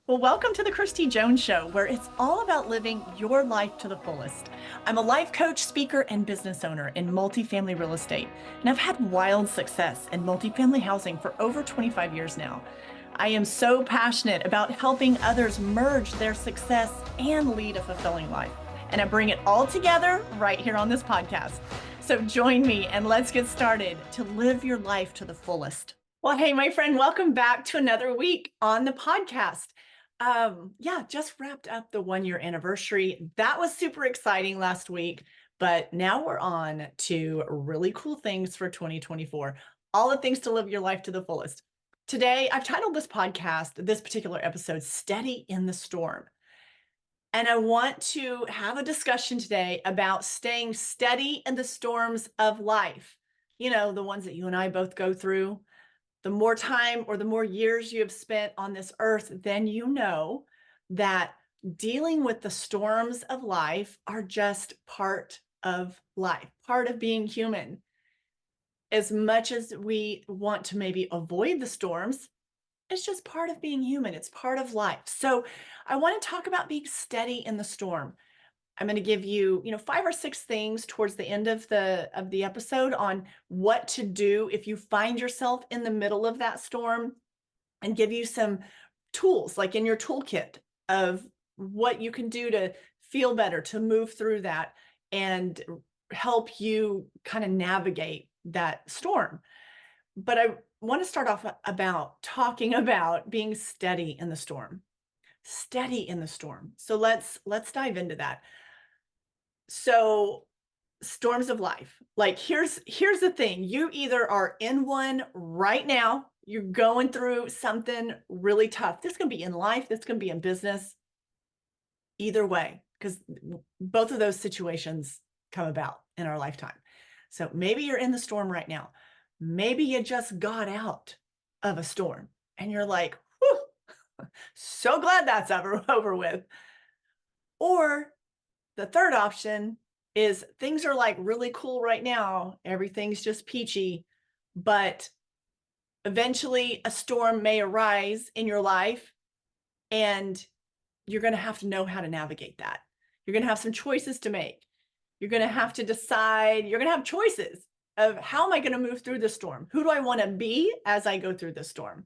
Well, welcome to the Christy Jones Show, where it's all about living your life to the fullest. I'm a life coach, speaker, and business owner in multifamily real estate, and I've had wild success in multifamily housing for over 25 years now. I am so passionate about helping others merge their success and lead a fulfilling life. And I bring it all together right here on this podcast. So join me and let's get started to live your life to the fullest. Well, hey, my friend, welcome back to another week on the podcast. Just wrapped up the 1 year anniversary. That was super exciting last week, but now we're on to really cool things for 2024. All the things to live your life to the fullest. Today, I've titled this podcast, this particular episode, Steady in the Storm. And I want to have a discussion today about staying steady in the storms of life. You know, the ones that you and I both go through. The more time or the more years you have spent on this earth, then you know that dealing with the storms of life are just part of life, part of being human. As much as we want to maybe avoid the storms, it's just part of being human. It's part of life. So I want to talk about being steady in the storm. I'm going to give you, 5 or 6 things towards the end of the episode on what to do if you find yourself in the middle of that storm, and give you some tools like in your toolkit of what you can do to feel better, to move through that and help you kind of navigate that storm. But I want to start off about talking about being steady in the storm. Steady in the storm. So let's dive into that. So storms of life. Like here's the thing. You either are in one right now, you're going through something really tough. This can be in life, this can be in business. Either way, because both of those situations come about in our lifetime. So maybe you're in the storm right now. Maybe you just got out of a storm and you're like, whew, so glad that's over with. Or the third option is things are like really cool right now. Everything's just peachy, but eventually a storm may arise in your life and you're going to have to know how to navigate that. You're going to have some choices to make. You're going to have to decide, you're going to have choices of how am I going to move through the storm? Who do I want to be as I go through the storm?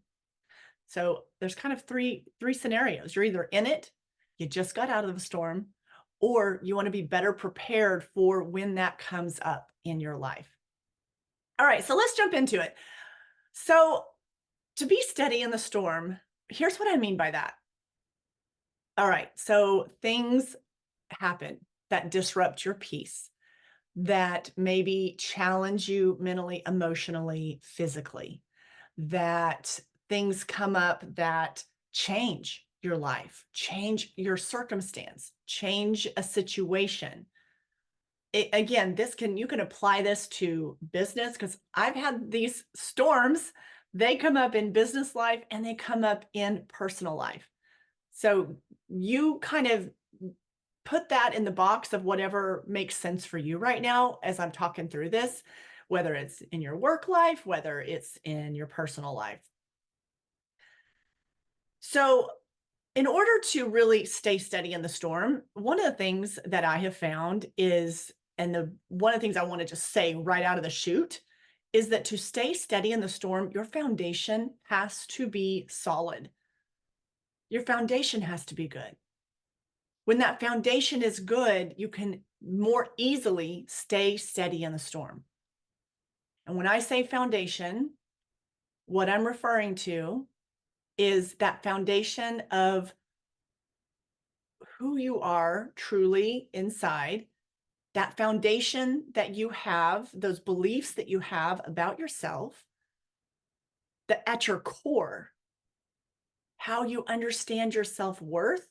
So there's kind of three scenarios. You're either in it, you just got out of the storm, or you want to be better prepared for when that comes up in your life. All right, so let's jump into it. So to be steady in the storm, here's what I mean by that. All right, so things happen that disrupt your peace, that maybe challenge you mentally, emotionally, physically, that things come up that change your life, change your circumstance, change a situation. Again, you can apply this to business because I've had these storms. They come up in business life and they come up in personal life. So you kind of put that in the box of whatever makes sense for you right now as I'm talking through this, whether it's in your work life, whether it's in your personal life. So in order to really stay steady in the storm, one of the things that I have found is, one of the things I want to just say right out of the chute is that to stay steady in the storm, your foundation has to be solid. Your foundation has to be good. When that foundation is good, you can more easily stay steady in the storm. And when I say foundation, what I'm referring to is that foundation of who you are truly inside, that foundation that you have, those beliefs that you have about yourself, that at your core, how you understand your self-worth,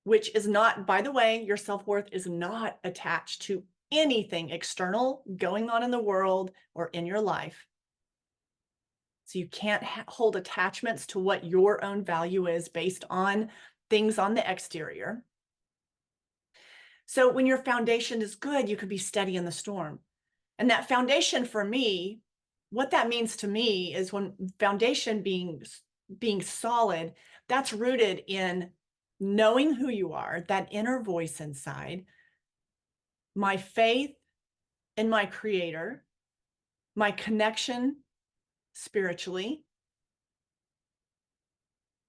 which is not, by the way, your self-worth is not attached to anything external going on in the world or in your life. So you can't hold attachments to what your own value is based on things on the exterior. So when your foundation is good, you can be steady in the storm. And that foundation for me, what that means to me is when foundation being solid, That's rooted in knowing who you are, that inner voice inside, my faith in my creator, my connection spiritually,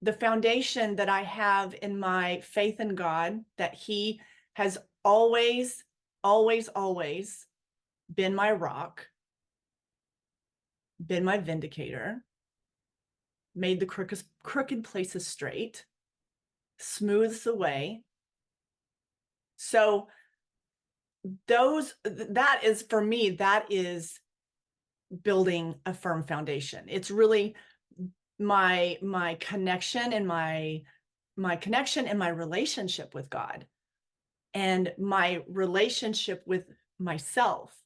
the foundation that I have in my faith in God, that he has always, always, always been my rock, been my vindicator, made the crooked places straight, smooths the way. So that is, for me, that is building a firm foundation. It's really my connection and my connection and my relationship with God and my relationship with myself,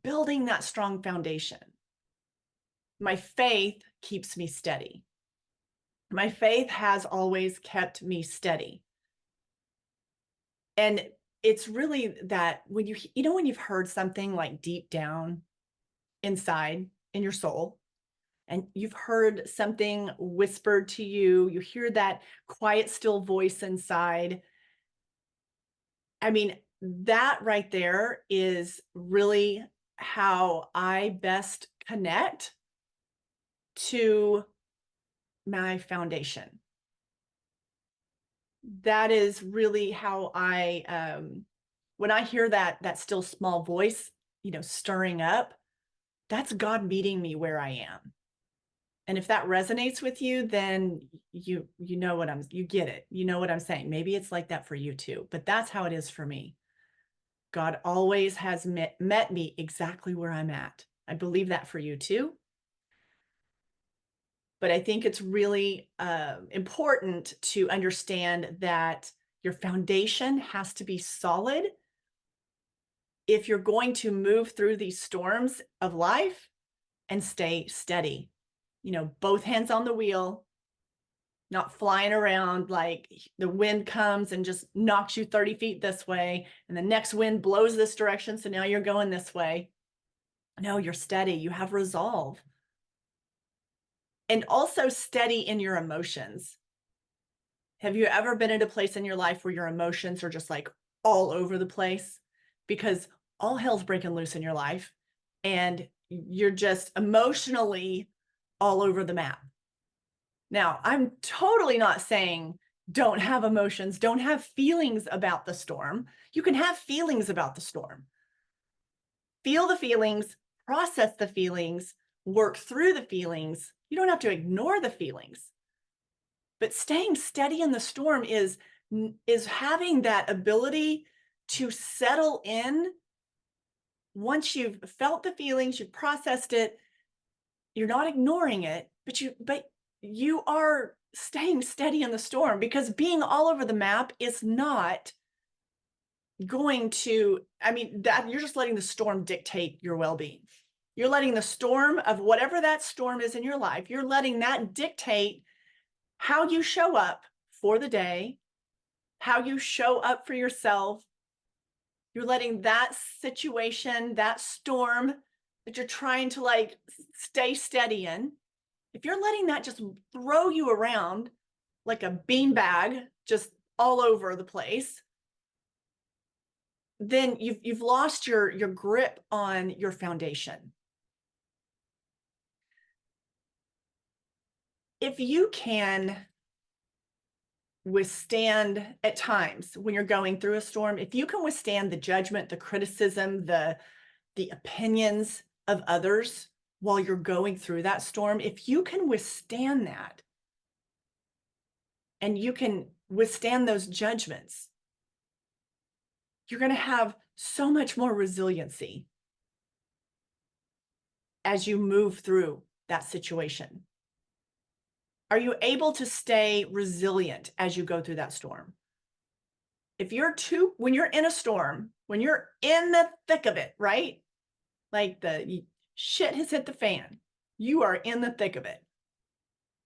building that strong foundation. My faith keeps me steady. My faith has always kept me steady. And it's really that when when you've heard something like deep down inside in your soul, and you've heard something whispered to you, you hear that quiet, still voice inside. I mean, that right there is really how I best connect to my foundation. That is really how when I hear that still small voice, stirring up, that's God meeting me where I am. And if that resonates with you, then you get it. You know what I'm saying. Maybe it's like that for you too, but that's how it is for me. God always has met me exactly where I'm at. I believe that for you too. But I think it's really important to understand that your foundation has to be solid if you're going to move through these storms of life and stay steady. Both hands on the wheel, not flying around like the wind comes and just knocks you 30 feet this way, and the next wind blows this direction, so now you're going this way. No, you're steady. You have resolve. And also steady in your emotions. Have you ever been in a place in your life where your emotions are just like all over the place? Because all hell's breaking loose in your life and you're just emotionally all over the map. Now, I'm totally not saying don't have emotions, don't have feelings about the storm. You can have feelings about the storm. Feel the feelings, process the feelings, work through the feelings. You don't have to ignore the feelings. But staying steady in the storm is having that ability to settle in. Once you've felt the feelings, you've processed it, you're not ignoring it, but you are staying steady in the storm, because being all over the map is not going to, that you're just letting the storm dictate your well-being. You're letting the storm of whatever that storm is in your life, you're letting that dictate how you show up for the day, how you show up for yourself. You're letting that situation, that storm that you're trying to stay steady in, if you're letting that just throw you around like a beanbag, just all over the place, then you've lost your grip on your foundation. If you can withstand at times when you're going through a storm, if you can withstand the judgment, the criticism, the opinions of others while you're going through that storm, if you can withstand that and you can withstand those judgments, you're going to have so much more resiliency as you move through that situation. Are you able to stay resilient as you go through that storm? When you're in a storm, when you're in the thick of it, right? Like the shit has hit the fan, you are in the thick of it.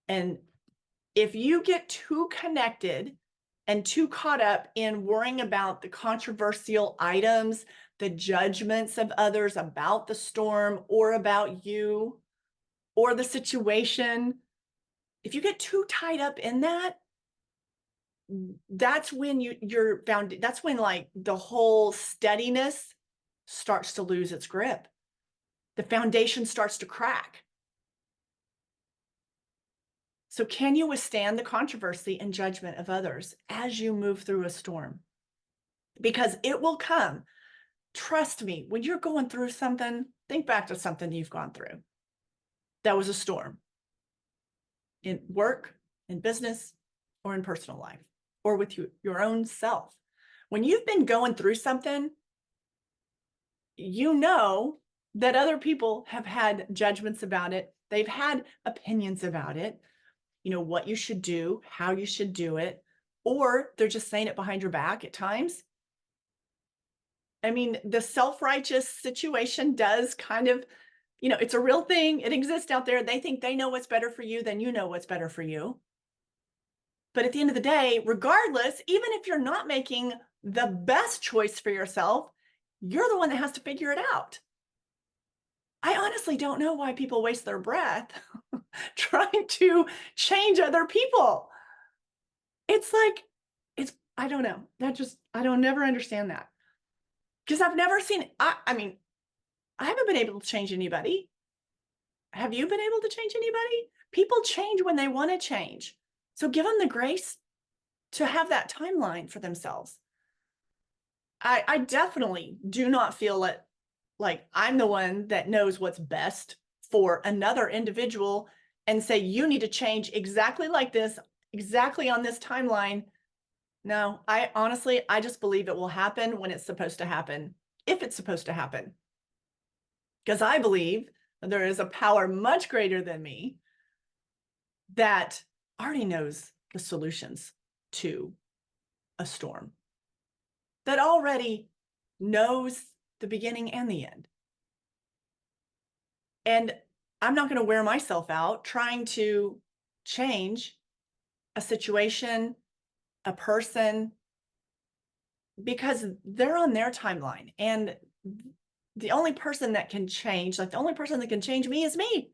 And if you get too connected and too caught up in worrying about the controversial items, the judgments of others about the storm or about you or the situation, If you get too tied up in that, that's when you're bound. That's when like the whole steadiness starts to lose its grip. The foundation starts to crack. So can you withstand the controversy and judgment of others as you move through a storm? Because it will come. Trust me, when you're going through something, think back to something you've gone through. That was a storm in work, in business, or in personal life, or with your own self. When you've been going through something, you know that other people have had judgments about it. They've had opinions about it, what you should do, how you should do it, or they're just saying it behind your back at times. I mean, the self-righteous situation does kind of, it's a real thing. It exists out there. They think they know what's better for you than you know what's better for you. But at the end of the day, regardless, even if you're not making the best choice for yourself, you're the one that has to figure it out. I honestly don't know why people waste their breath trying to change other people. It's like, I don't know. I don't never understand that. Because I've never seen, I mean, I haven't been able to change anybody. Have you been able to change anybody? People change when they want to change. So give them the grace to have that timeline for themselves. I definitely do not feel it like I'm the one that knows what's best for another individual and say, you need to change exactly like this, exactly on this timeline. No, I honestly just believe it will happen when it's supposed to happen, if it's supposed to happen. Because I believe there is a power much greater than me that already knows the solutions to a storm, that already knows the beginning and the end. And I'm not going to wear myself out trying to change a situation, a person, because they're on their timeline. And the only person that can change, like the only person that can change me is me.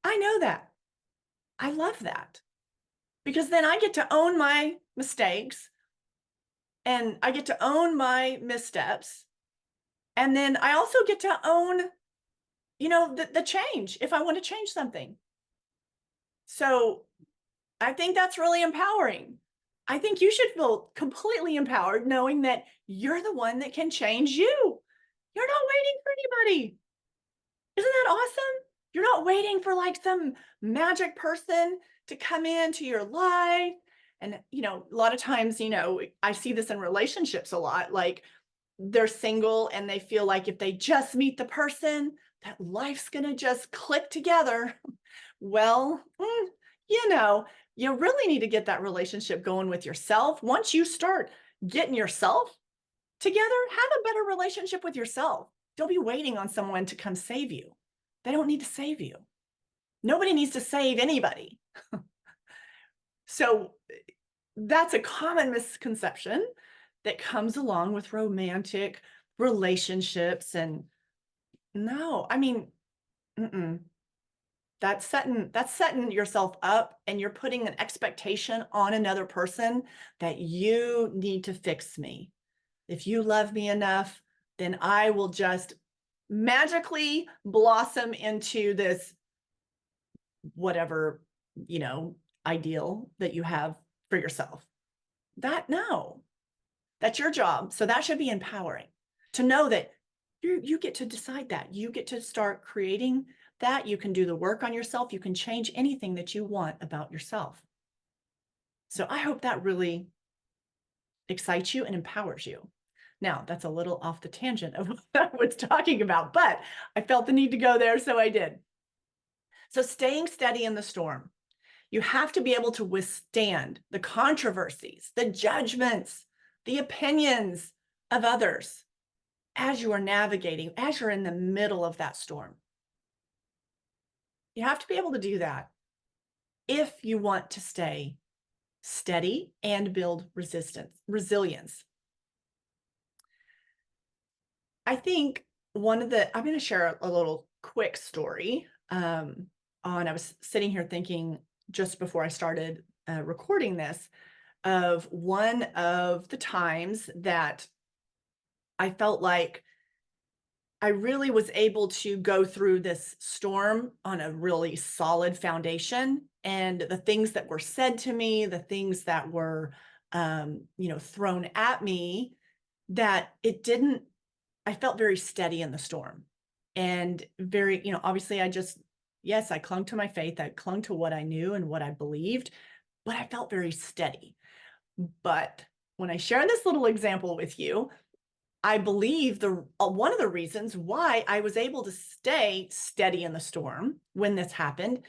I know that. I love that. Because then I get to own my mistakes and I get to own my missteps. And then I also get to own, the change if I want to change something. So I think that's really empowering. I think you should feel completely empowered knowing that you're the one that can change you. You're not waiting for anybody. Isn't that awesome? You're not waiting for like some magic person to come into your life. And, a lot of times, I see this in relationships a lot. Like they're single and they feel like if they just meet the person, that life's going to just click together. Well, you really need to get that relationship going with yourself. Once you start getting yourself together, have a better relationship with yourself. Don't be waiting on someone to come save you. They don't need to save you. Nobody needs to save anybody. So that's a common misconception that comes along with romantic relationships. And no, I mean, that's setting yourself up, and you're putting an expectation on another person that you need to fix me. If you love me enough, then I will just magically blossom into this whatever, ideal that you have for yourself. No, that's your job. So that should be empowering to know that you get to decide that. You get to start creating that. You can do the work on yourself. You can change anything that you want about yourself. So I hope that really excites you and empowers you. Now, that's a little off the tangent of what I was talking about, but I felt the need to go there, so I did. So staying steady in the storm. You have to be able to withstand the controversies, the judgments, the opinions of others as you are navigating, as you're in the middle of that storm. You have to be able to do that if you want to stay steady and build resilience. I think I'm going to share a little quick story. I was sitting here thinking, just before I started recording this of one of the times that I felt like I really was able to go through this storm on a really solid foundation. And the things that were said to me, the things that were, thrown at me, that it didn't, I felt very steady in the storm and very, obviously yes, I clung to my faith. I clung to what I knew and what I believed, but I felt very steady. But when I share this little example with you, I believe one of the reasons why I was able to stay steady in the storm when this happened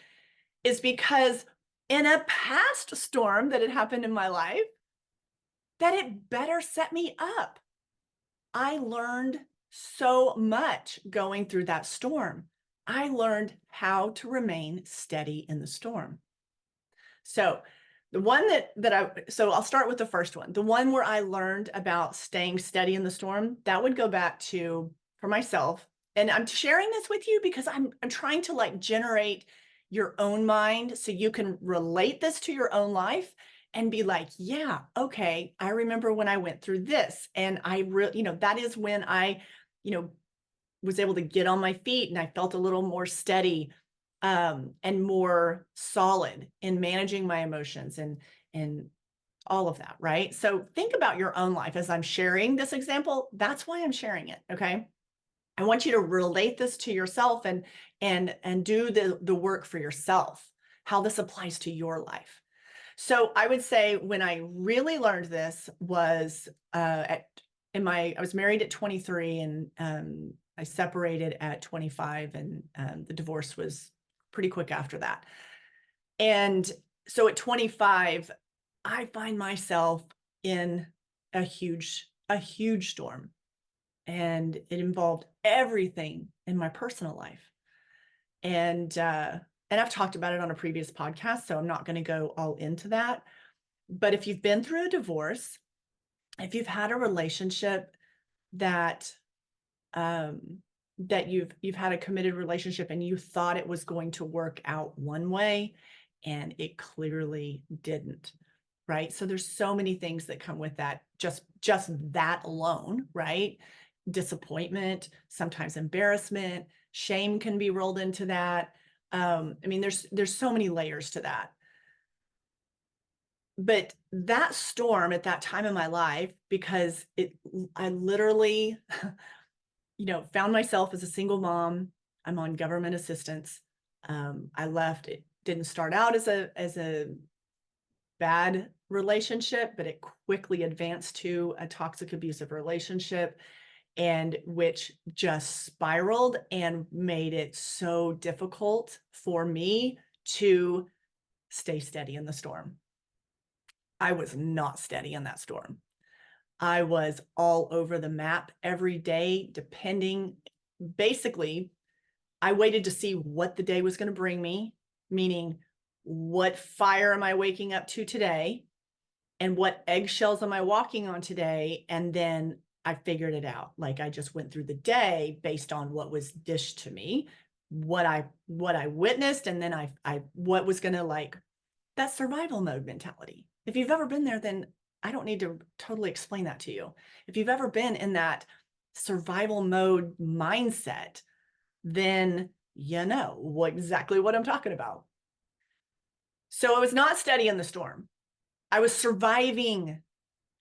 is because in a past storm that had happened in my life, that it better set me up. I learned so much going through that storm. I learned how to remain steady in the storm. So the one so I'll start with the first one. The one where I learned about staying steady in the storm, that would go back to for myself. And I'm sharing this with you because I'm trying to like generate your own mind so you can relate this to your own life and be like, yeah, okay, I remember when I went through this. And that is when I, was able to get on my feet and I felt a little more steady and more solid in managing my emotions and all of that, right? So think about your own life as I'm sharing this example. That's why I'm sharing it. Okay. I want you to relate this to yourself and do the work for yourself, how this applies to your life. So I would say when I really learned this was I was married at 23 and I separated at 25 and the divorce was pretty quick after that. And so at 25, I find myself in a huge storm. And it involved everything in my personal life. And I've talked about it on a previous podcast, so I'm not going to go all into that. But if you've been through a divorce, if you've had a relationship that you've had a committed relationship and you thought it was going to work out one way and it clearly didn't, right? So there's so many things that come with that, just that alone, right? Disappointment, sometimes embarrassment, shame can be rolled into that. There's so many layers to that. But that storm at that time in my life, because I literally, found myself as a single mom. I'm on government assistance. I left. It didn't start out as a bad relationship, but it quickly advanced to a toxic, abusive relationship, and which just spiraled and made it so difficult for me to stay steady in the storm. I was not steady in that storm. I was all over the map every day, basically, I waited to see what the day was going to bring me, meaning what fire am I waking up to today and what eggshells am I walking on today? And then I figured it out. Like I just went through the day based on what was dished to me, what I witnessed, and then I what was going to that survival mode mentality. If you've ever been there, then I don't need to totally explain that to you. If you've ever been in that survival mode mindset, then you know exactly what I'm talking about. So I was not steady in the storm. I was surviving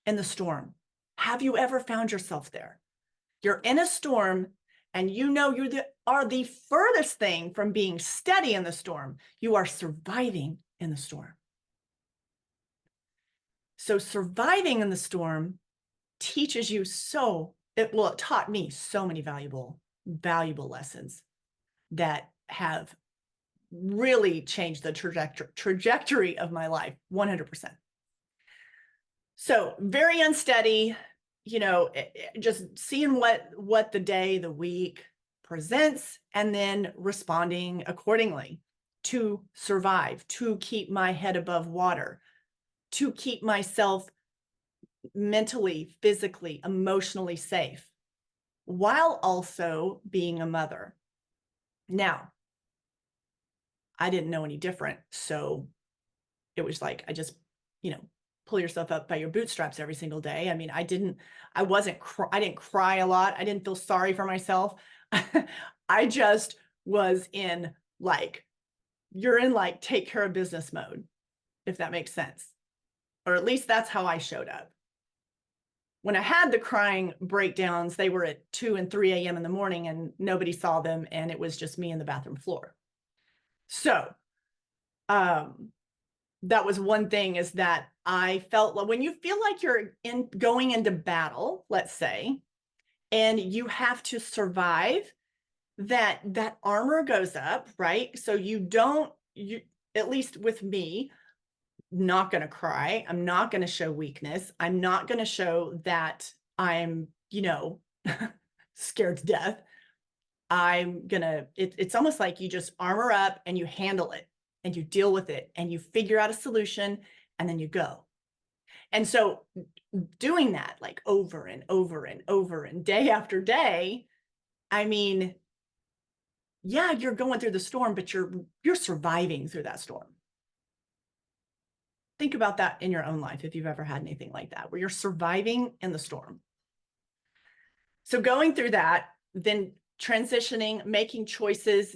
in the storm. Have you ever found yourself there? You're in a storm and you are the furthest thing from being steady in the storm. You are surviving in the storm. So surviving in the storm teaches you it taught me so many valuable lessons that have really changed the trajectory of my life 100%. So very unsteady, just seeing what the day, the week presents, and then responding accordingly to survive, to keep my head above water, to keep myself mentally, physically, emotionally safe, while also being a mother. Now, I didn't know any different. So it was like, I just, pull yourself up by your bootstraps every single day. I mean, I didn't cry a lot. I didn't feel sorry for myself. I just was in like, you're in like take care of business mode, if that makes sense. Or at least that's how I showed up. When I had the crying breakdowns, they were at 2 and 3 a.m. in the morning and nobody saw them. And it was just me in the bathroom floor. So, that was one thing, is that I felt like when you feel like you're going into battle, let's say, and you have to survive, that armor goes up, right? So you, at least with me, not going to cry. I'm not going to show weakness. I'm not going to show that I'm, scared to death. It's almost like you just armor up and you handle it and you deal with it and you figure out a solution and then you go. And so doing that like over and over and over and day after day, I mean, yeah, you're going through the storm, but you're surviving through that storm. Think about that in your own life, if you've ever had anything like that, where you're surviving in the storm. So going through that, then transitioning, making choices,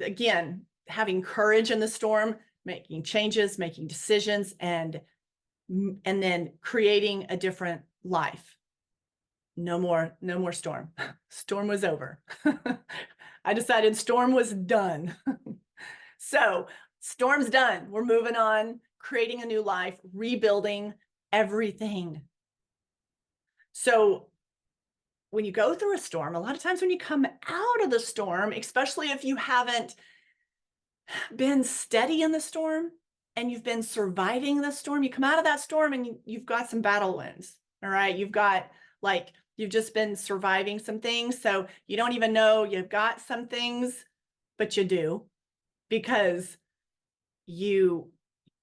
again, having courage in the storm, making changes, making decisions, and then creating a different life. No more storm. Storm was over. I decided storm was done. So storm's done. We're moving on, creating a new life, rebuilding everything. So when you go through a storm, a lot of times when you come out of the storm, especially if you haven't been steady in the storm and you've been surviving the storm, you come out of that storm and you've got some battle wounds. All right. You've just been surviving some things. So you don't even know you've got some things, but you do, because you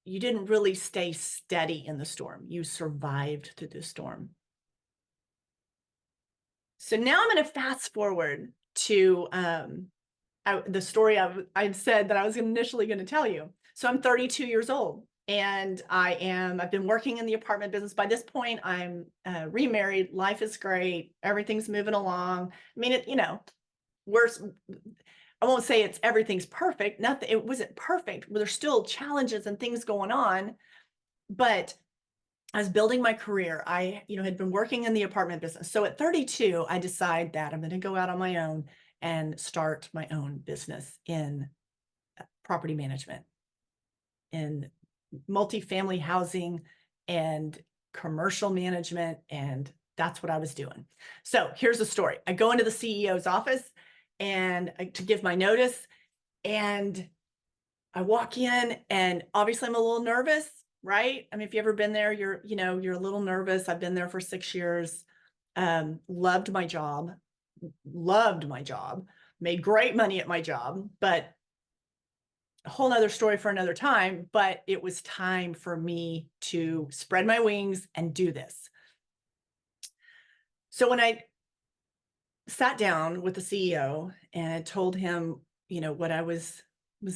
didn't really stay steady in the storm. You survived through the storm. So now I'm going to fast forward to the story I've said that I was initially going to tell you. So I'm 32 years old and I've been working in the apartment business. By this point, I'm remarried. Life is great. Everything's moving along. I mean, I won't say everything's perfect. It wasn't perfect. There's still challenges and things going on, but I was building my career. I, had been working in the apartment business. So at 32, I decide that I'm going to go out on my own and start my own business in property management, in multifamily housing and commercial management. And that's what I was doing. So here's the story. I go into the CEO's office to give my notice, and I walk in, and obviously I'm a little nervous, right? I mean, if you've ever been there, you're a little nervous. I've been there for 6 years. Loved my job, made great money at my job, but a whole nother story for another time. But it was time for me to spread my wings and do this. So when I sat down with the CEO and I told him, what I was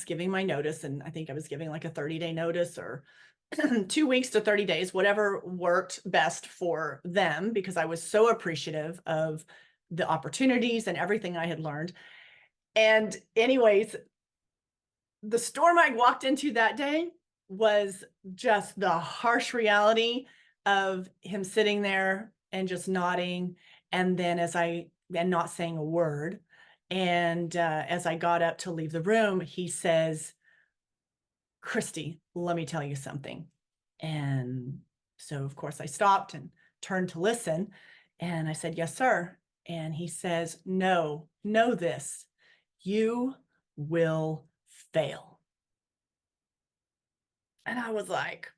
giving my notice, and I think I was giving like a 30-day notice, or 2 weeks to 30 days, whatever worked best for them, because I was so appreciative of the opportunities and everything I had learned. And anyways, the storm I walked into that day was just the harsh reality of him sitting there and just nodding. And then and not saying a word. And as I got up to leave the room, he says, "Christy, let me tell you something." And so, of course, I stopped and turned to listen. And I said, "Yes, sir." And he says, "No, know this, you will fail." And I was like,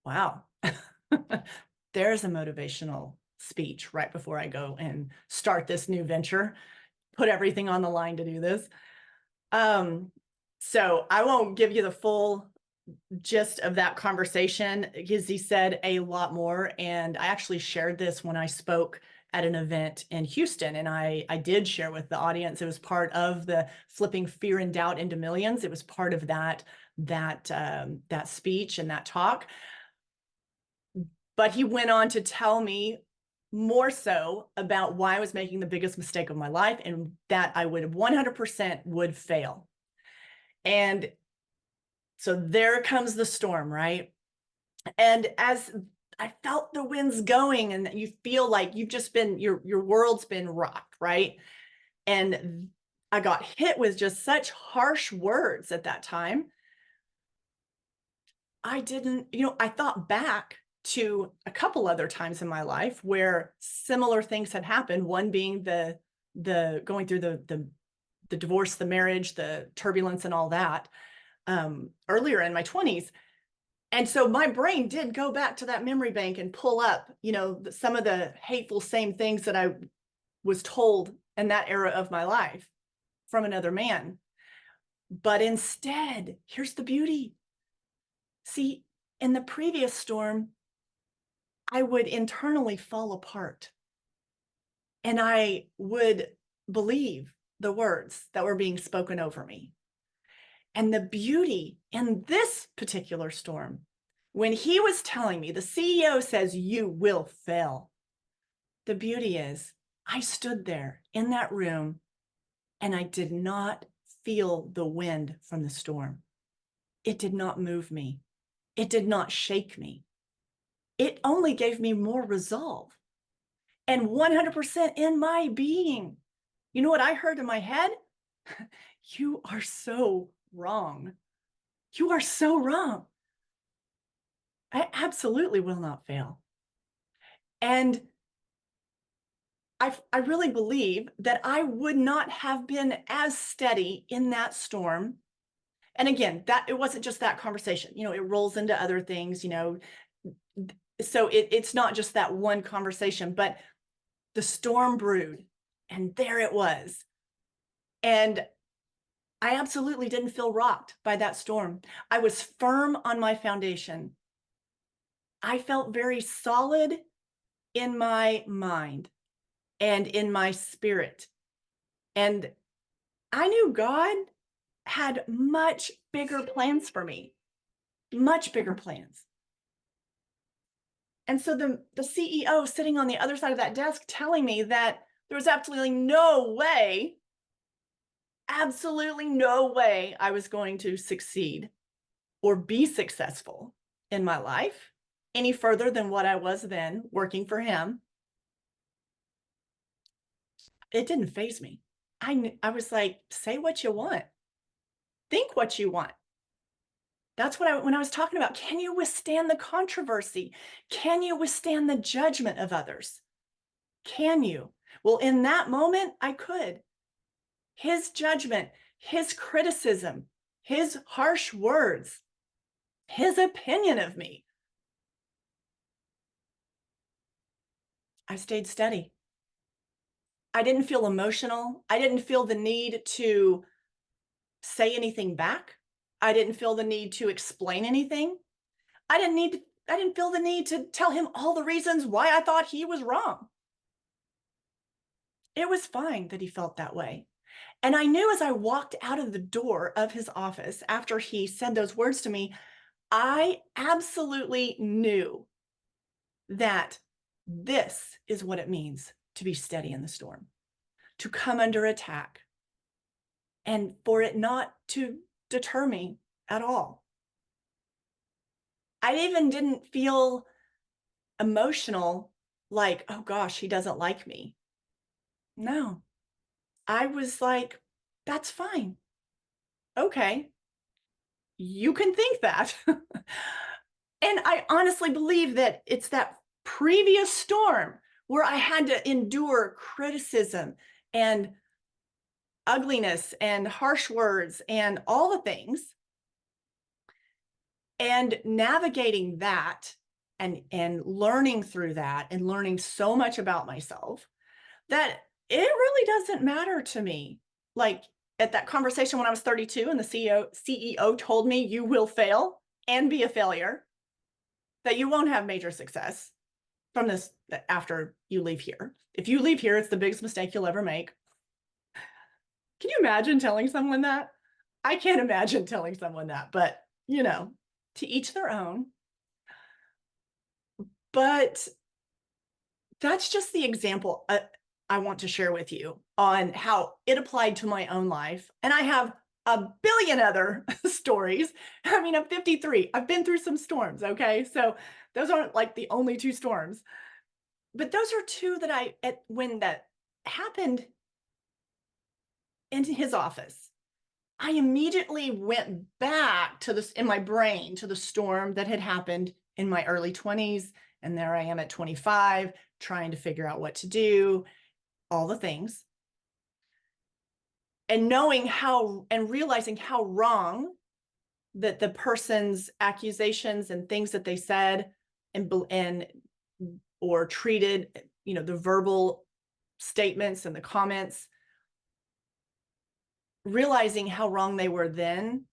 wow, there's a motivational speech right before I go and start this new venture, put everything on the line to do this. So I won't give you the full gist of that conversation, because he said a lot more. And I actually shared this when I spoke at an event in Houston. And I did share with the audience. It was part of the Flipping Fear and Doubt into Millions. It was part of that that speech and that talk. But he went on to tell me more so about why I was making the biggest mistake of my life and that I would 100% would fail. And so there comes the storm, right? And as I felt the winds going, and you feel like you've just been, your world's been rocked, right? And I got hit with just such harsh words at that time. I didn't, I thought back to a couple other times in my life where similar things had happened. One being the going through the divorce, the marriage, the turbulence, and all that earlier in my 20s. And so my brain did go back to that memory bank and pull up, some of the hateful same things that I was told in that era of my life from another man. But instead, here's the beauty. See, in the previous storm, I would internally fall apart and I would believe the words that were being spoken over me. And the beauty in this particular storm, when he was telling me, the CEO says, you will fail. The beauty is, I stood there in that room and I did not feel the wind from the storm. It did not move me. It did not shake me. It only gave me more resolve and 100% in my being. You know what I heard in my head? You are so wrong. You are so wrong. I absolutely will not fail. And I really believe that I would not have been as steady in that storm. And again, that it wasn't just that conversation, it rolls into other things, so it's not just that one conversation, but the storm brewed and there it was. And I absolutely didn't feel rocked by that storm. I was firm on my foundation. I felt very solid in my mind and in my spirit. And I knew God had much bigger plans for me, much bigger plans. And so the CEO sitting on the other side of that desk telling me that there was absolutely no way I was going to succeed or be successful in my life any further than what I was then working for him. It didn't faze me. I was like, say what you want. Think what you want. That's what when I was talking about, can you withstand the controversy? Can you withstand the judgment of others? Can you? Well, in that moment, I could. His judgment, his criticism, his harsh words, his opinion of me. I stayed steady. I didn't feel emotional. I didn't feel the need to say anything back. I didn't feel the need to explain anything. I didn't feel the need to tell him all the reasons why I thought he was wrong. It was fine that he felt that way. And I knew as I walked out of the door of his office after he said those words to me, I absolutely knew that this is what it means to be steady in the storm, to come under attack, and for it not to deter me at all. I even didn't feel emotional, like, oh gosh, he doesn't like me. No, I was like, that's fine. Okay, you can think that. And I honestly believe that it's that previous storm where I had to endure criticism and ugliness and harsh words and all the things, and navigating that and learning through that and learning so much about myself that it really doesn't matter to me. Like at that conversation when I was 32 and the CEO told me you will fail and be a failure, that you won't have major success from this after you leave here. If you leave here, it's the biggest mistake you'll ever make. Can you imagine telling someone that? I can't imagine telling someone that, but to each their own. But that's just the example I want to share with you on how it applied to my own life. And I have a billion other stories. I mean, I'm 53. I've been through some storms. Okay. So those aren't like the only two storms, but those are two that when that happened in his office, I immediately went back to this in my brain to the storm that had happened in my early 20s. And there I am at 25, trying to figure out what to do, all the things. And knowing how and realizing how wrong that the person's accusations and things that they said and or treated, the verbal statements and the comments, realizing how wrong they were then.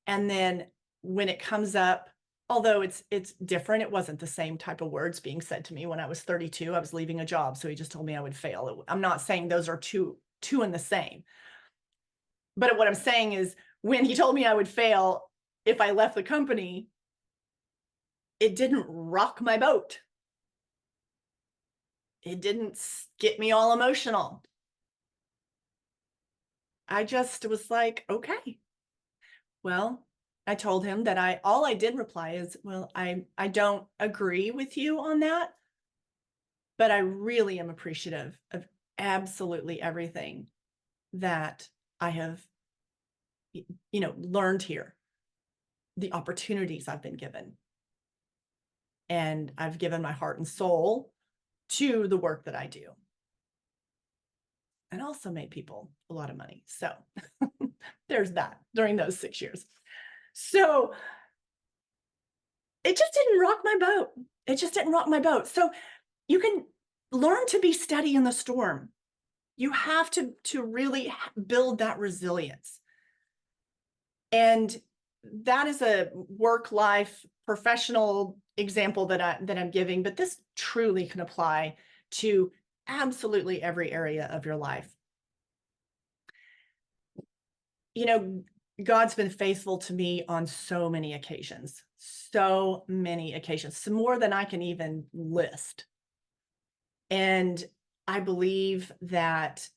And then when it comes up, although it's different, it wasn't the same type of words being said to me when I was 32. I was leaving a job, so he just told me I would fail. I'm not saying those are two in the same. But what I'm saying is when he told me I would fail if I left the company, it didn't rock my boat. It didn't get me all emotional. I just was like, okay. Well, I told him that all I did reply is, well, I don't agree with you on that, but I really am appreciative of absolutely everything that I have, learned here, the opportunities I've been given. And I've given my heart and soul to the work that I do. And also made people a lot of money. So there's that during those 6 years. So it just didn't rock my boat. It just didn't rock my boat. So you can learn to be steady in the storm. You have to really build that resilience. And that is a work life professional example that I'm giving, but this truly can apply to absolutely every area of your life. God's been faithful to me on so many occasions, some more than I can even list. And I believe that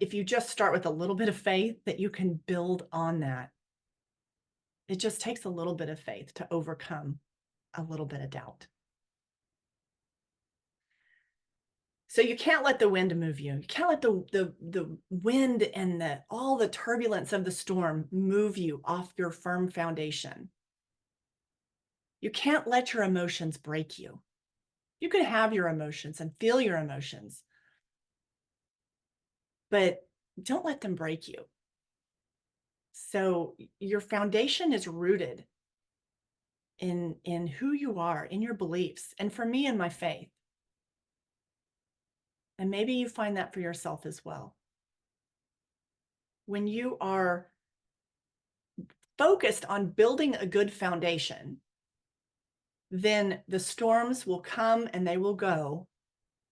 if you just start with a little bit of faith, that you can build on that. It just takes a little bit of faith to overcome a little bit of doubt. So you can't let the wind move you. You can't let the wind and all the turbulence of the storm move you off your firm foundation. You can't let your emotions break you. You can have your emotions and feel your emotions, but don't let them break you. So your foundation is rooted in who you are, in your beliefs, and for me, in my faith. And maybe you find that for yourself as well. When you are focused on building a good foundation, then the storms will come and they will go,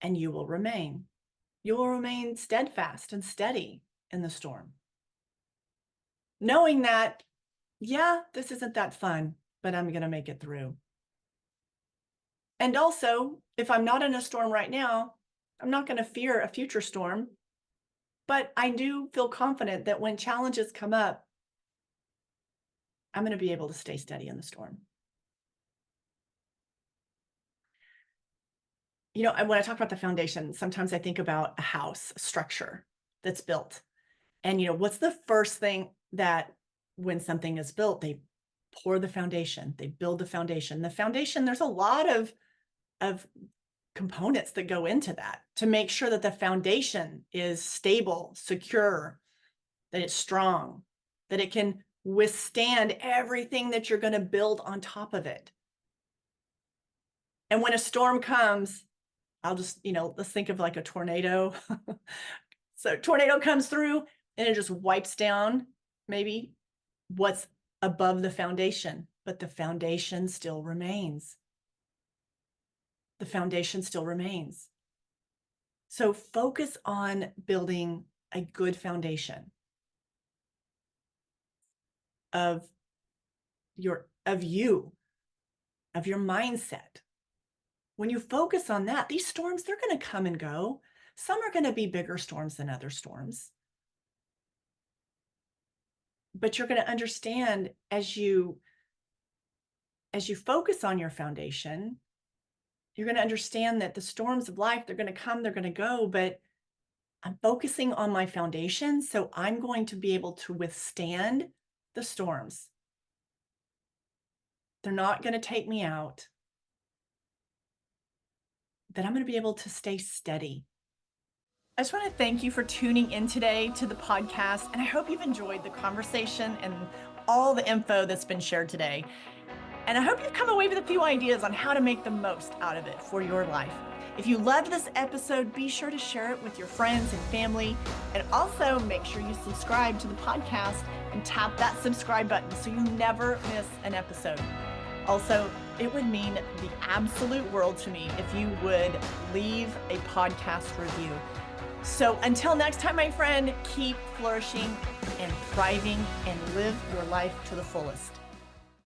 and you will remain. You will remain steadfast and steady in the storm. Knowing that, yeah, this isn't that fun, but I'm going to make it through. And also, if I'm not in a storm right now, I'm not going to fear a future storm, but I do feel confident that when challenges come up, I'm going to be able to stay steady in the storm. And when I talk about the foundation, sometimes I think about a house, a structure that's built. And, what's the first thing that when something is built, they pour the foundation, they build the foundation. The foundation, there's a lot of components that go into that to make sure that the foundation is stable, secure, that it's strong, that it can withstand everything that you're going to build on top of it. And when a storm comes, I'll just, let's think of like a tornado. So tornado comes through and it just wipes down maybe what's above the foundation, but the foundation still remains. The foundation still remains. So focus on building a good foundation. of you, of your mindset. When you focus on that, these storms, they're going to come and go. Some are going to be bigger storms than other storms. But you're going to understand as you focus on your foundation, you're going to understand that the storms of life, they're going to come, they're going to go, but I'm focusing on my foundation, so I'm going to be able to withstand the storms. They're not going to take me out. That I'm going to be able to stay steady. I just want to thank you for tuning in today to the podcast, and I hope you've enjoyed the conversation and all the info that's been shared today. And I hope you've come away with a few ideas on how to make the most out of it for your life. If you loved this episode, be sure to share it with your friends and family, and also make sure you subscribe to the podcast and tap that subscribe button so you never miss an episode. Also, it would mean the absolute world to me if you would leave a podcast review. So until next time, my friend, keep flourishing and thriving and live your life to the fullest.